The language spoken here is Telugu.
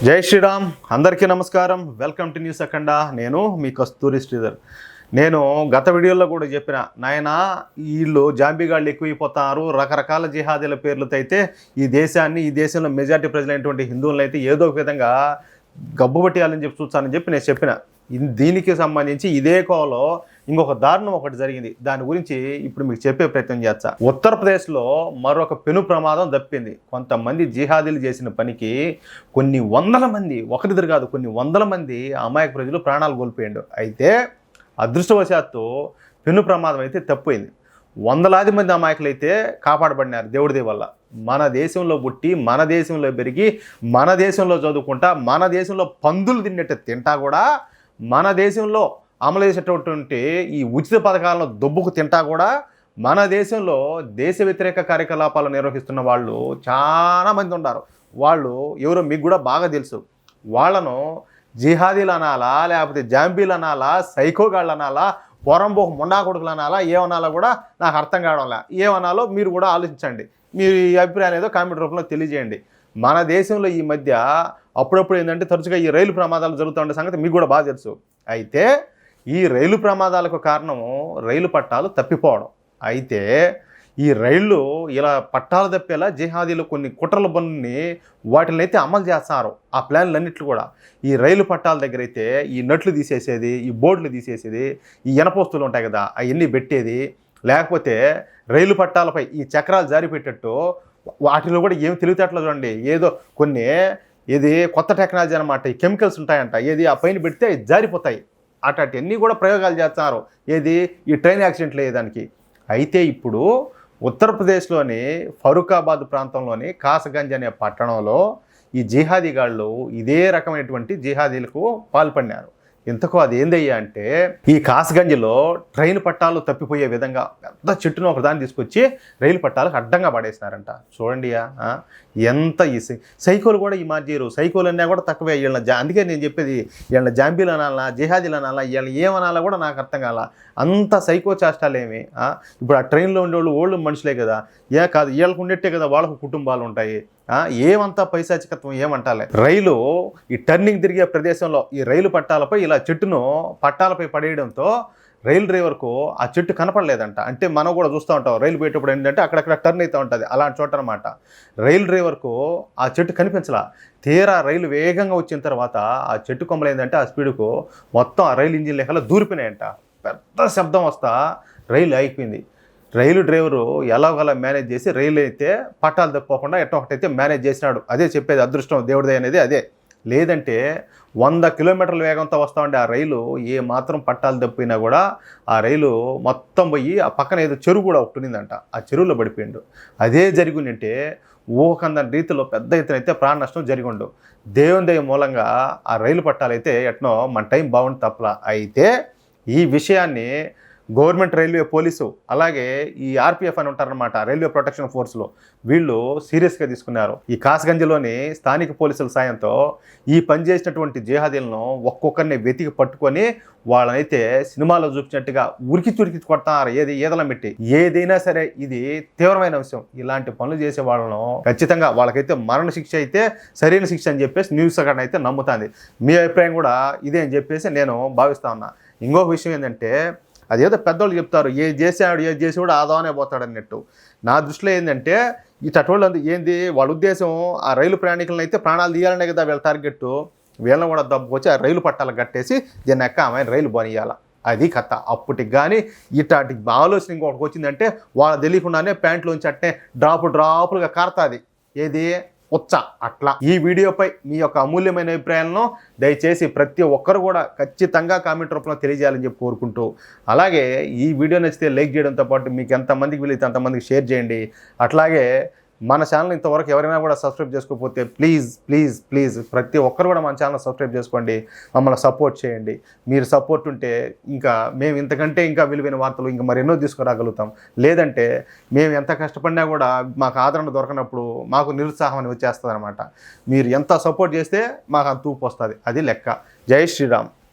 జై శ్రీరామ్ అందరికీ నమస్కారం. వెల్కమ్ టు న్యూస్ అఖండ. నేను మీ కస్తూరి శ్రీధర్. నేను గత వీడియోలో కూడా చెప్పిన నాయన వీళ్ళు జాంబీగాళ్ళు ఎక్కువైపోతారు, రకరకాల జిహాదీల పేర్లతో అయితే ఈ దేశంలో మెజారిటీ ప్రజలైనటువంటి హిందువులను అయితే ఏదో ఒక విధంగా గబ్బుబట్టేయాలని చూస్తానని చెప్పి నేను చెప్పిన. దీనికి సంబంధించి ఇదే కోలో ఇంకొక దారుణం ఒకటి జరిగింది. దాని గురించి ఇప్పుడు మీకు చెప్పే ప్రయత్నం చేస్తా. ఉత్తరప్రదేశ్లో మరొక పెను ప్రమాదం తప్పింది. కొంతమంది జిహాదీలు చేసిన పనికి కొన్ని వందల మంది, ఒకరిద్దరు కాదు కొన్ని వందల మంది అమాయక ప్రజలు ప్రాణాలు కోల్పోయిండు. అయితే అదృష్టవశాత్తు పెను ప్రమాదం అయితే తప్పింది. వందలాది మంది అమాయకులు అయితే కాపాడబడినారు దేవుడి వల్ల. మన దేశంలో పుట్టి, మన దేశంలో పెరిగి, మన దేశంలో చదువుకుంటా, మన దేశంలో పందులు తిన్నట్టు తింటా కూడా, మన దేశంలో అమలు చేసేటటువంటి ఈ ఉచిత పథకాలను దొబ్బుకు తింటా కూడా మన దేశంలో దేశ వ్యతిరేక కార్యకలాపాలు నిర్వహిస్తున్న వాళ్ళు చాలామంది ఉన్నారు. వాళ్ళు ఎవరో మీకు కూడా బాగా తెలుసు. వాళ్ళను జిహాదీలు అనాలా, లేకపోతే జాంబీలు అనాలా, సైకోగాళ్ళు అనాలా, పొరంబోకు ముండా కొడుకులు అనాలా, ఏమనాలో కూడా నాకు అర్థం కావడంలా. ఏమనాలో మీరు కూడా ఆలోచించండి. మీరు ఈ అభిప్రాయం ఏదో కామెంట్ రూపంలో తెలియజేయండి. మన దేశంలో ఈ మధ్య అప్పుడప్పుడు ఏంటంటే తరచుగా ఈ రైలు ప్రమాదాలు జరుగుతుండే సంగతి మీకు కూడా బాగా తెలుసు. అయితే ఈ రైలు ప్రమాదాలకు కారణము రైలు పట్టాలు తప్పిపోవడం. అయితే ఈ రైళ్ళు ఇలా పట్టాలు తప్పేలా జిహాదీలు కొన్ని కుట్రల పనుల్ని వాటిని అయితే అమలు చేస్తారు. ఆ ప్లాన్లన్నిట్లు కూడా ఈ రైలు పట్టాల దగ్గర అయితే ఈ నట్లు తీసేసేది, ఈ బోర్డులు తీసేసేది, ఈ ఇనపోస్తులు ఉంటాయి కదా అవన్నీ పెట్టేది, లేకపోతే రైలు పట్టాలపై ఈ చక్రాలు జారిపెట్టేట్టు వాటిలో కూడా ఏమి తెలివితేటలు చూడండి. ఏదో కొన్ని ఇది కొత్త టెక్నాలజీ అనమాట, ఈ కెమికల్స్ ఉంటాయంట, ఏది ఆ పైన పెడితే జారిపోతాయి. అన్నీ కూడా ప్రయోగాలు చేస్తున్నారు. ఏది ఈ ట్రైన్ యాక్సిడెంట్లు అయ్యేదానికి. అయితే ఇప్పుడు ఉత్తరప్రదేశ్లోని ఫరూఖాబాద్ ప్రాంతంలోని కాసగంజ్ అనే పట్టణంలో ఈ జిహాదీగాళ్ళు ఇదే రకమైనటువంటి జిహాదీలకు పాల్పడినారు. ఇంతకు అది ఏందయ్యా అంటే, ఈ కాసగంజ్లో ట్రైన్ పట్టాలు తప్పిపోయే విధంగా పెద్ద చెట్టును ఒక దాన్ని తీసుకొచ్చి రైలు పట్టాలకు అడ్డంగా పడేసినారంట. చూడండి ఎంత ఈ సైకోలు కూడా ఈ మార్చేయరు. సైకోలు అన్నా కూడా తక్కువే వీళ్ళ. అందుకే నేను చెప్పేది వీళ్ళ జాంబీలు అనాలా, జిహాదీలు అనాలా, వీళ్ళు ఏమనాలా కూడా నాకు అర్థం కాల. అంత సైకో చేష్టాలేమి. ఇప్పుడు ఆ ట్రైన్లో ఉండేవాళ్ళు ఓళ్ళు మనుషులే కదా, కాదు వీళ్ళకు ఉండేట్టే కదా వాళ్ళకు కుటుంబాలు ఉంటాయి. ఏమంతా పైశాచికత్వం ఏమంటాలే. రైలు ఈ టర్నింగ్ తిరిగే ప్రదేశంలో ఈ రైలు పట్టాలపై ఇలా చెట్టును పట్టాలపై పడేయడంతో రైలు డ్రైవర్కు ఆ చెట్టు కనపడలేదంట. అంటే మనం కూడా చూస్తూ ఉంటాం రైలు పోయేటప్పుడు ఏంటంటే అక్కడక్కడ టర్న్ అవుతూ ఉంటుంది, అలాంటి చోట అనమాట. రైలు డ్రైవర్కు ఆ చెట్టు కనిపించలా. తీరా రైలు వేగంగా వచ్చిన తర్వాత ఆ చెట్టు కొమ్మలు ఏంటంటే ఆ స్పీడ్కు మొత్తం ఆ రైలు ఇంజిన్ లెక్కలో దూరిపోయినాయంట. పెద్ద శబ్దం వస్తా రైలు ఆగిపోయింది. రైలు డ్రైవరు ఎలాగోలా మేనేజ్ చేసి రైలు అయితే పట్టాలు తప్పకుండా ఎట్టో ఒకటైతే మేనేజ్ చేసినాడు. అదే చెప్పేది, అదృష్టం దేవుడిదే అనేది అదే. లేదంటే 100 కిలోమీటర్ల వేగంతో వస్తూ ఉండే ఆ రైలు ఏ మాత్రం పట్టాలు తప్పినా కూడా ఆ రైలు మొత్తం పోయి ఆ పక్కన ఏదో చెరువు కూడా ఒకటి ఉన్నిందంట, ఆ చెరువులో పడిపోయిండు. అదే జరిగిందంటే ఊహకందని రీతిలో పెద్ద ఎత్తున అయితే ప్రాణ నష్టం జరిగిండు. దేవుని దయ మూలంగా ఆ రైలు పట్టాలైతే ఎట్నో మన టైం బాగుంది తప్పలా. అయితే ఈ విషయాన్ని గవర్నమెంట్ రైల్వే పోలీసు అలాగే ఈ ఆర్పిఎఫ్ అని ఉంటారనమాట, రైల్వే ప్రొటెక్షన్ ఫోర్స్లో, వీళ్ళు సీరియస్గా తీసుకున్నారు. ఈ కాసగంజ్లోని స్థానిక పోలీసుల సాయంతో ఈ పని చేసినటువంటి జిహాదీలను ఒక్కొక్కరిని వెతికి పట్టుకొని వాళ్ళనైతే సినిమాలో చూపించినట్టుగా ఉరికి కొడతారు. ఏదలా పెట్టి. ఏదైనా సరే ఇది తీవ్రమైన అంశం. ఇలాంటి పనులు చేసే వాళ్ళను ఖచ్చితంగా వాళ్ళకైతే మరణ శిక్ష అయితే సరైన శిక్ష అని చెప్పేసి న్యూస్ అక్కడ అయితే నమ్ముతుంది. మీ అభిప్రాయం కూడా ఇదే అని చెప్పేసి నేను భావిస్తా ఉన్నా. ఇంకొక విషయం ఏంటంటే, అదేదో పెద్దోళ్ళు చెప్తారు ఏది చేసేవాడు ఆదానే పోతాడు అన్నట్టు. నా దృష్టిలో ఏంటంటే ఇటోళ్ళు ఏంది వాళ్ళ ఉద్దేశం, ఆ రైలు ప్రయాణికులను అయితే ప్రాణాలు తీయాలనే కదా వీళ్ళ టార్గెట్. వీళ్ళని కూడా దబ్బుకొచ్చి ఆ రైలు పట్టాలకు కట్టేసి దీన్ని ఎక్క ఆమె రైలు బనియాల. అది కథ. అప్పటికి కానీ ఇట్లాంటి ఆలోచన ఇంకొకటి వచ్చిందంటే వాళ్ళ తెలియకుండానే ప్యాంట్లోంచి అట్టే డ్రాపులుగా కారుతుంది. ఏది ఉచ్చ అట్లా. ఈ వీడియోపై మీ యొక్క అమూల్యమైన అభిప్రాయాలను దయచేసి ప్రతి ఒక్కరు కూడా ఖచ్చితంగా కామెంట్ రూపంలో తెలియజేయాలని చెప్పి కోరుకుంటూ, అలాగే ఈ వీడియో నచ్చితే లైక్ చేయడంతో పాటు మీకు ఎంతమందికి వీలైతే అంతమందికి షేర్ చేయండి. అట్లాగే మన ఛానల్ ఇంతవరకు ఎవరైనా కూడా సబ్స్క్రైబ్ చేసుకోకపోతే ప్లీజ్ ప్రతి ఒక్కరు కూడా మన ఛానల్ సబ్స్క్రైబ్ చేసుకోండి, మమ్మల్ని సపోర్ట్ చేయండి. మీరు సపోర్ట్ ఉంటే ఇంకా మేము ఇంతకంటే ఇంకా విలువైన వార్తలు ఇంకా మరెన్నో తీసుకురాగలుగుతాం. లేదంటే మేము ఎంత కష్టపడినా కూడా మాకు ఆదరణ దొరకనప్పుడు మాకు నిరుత్సాహం అని వచ్చేస్తుంది అనమాట. మీరు ఎంత సపోర్ట్ చేస్తే మాకు అంత ఊపు వస్తుంది. అది లెక్క. జై శ్రీరామ్.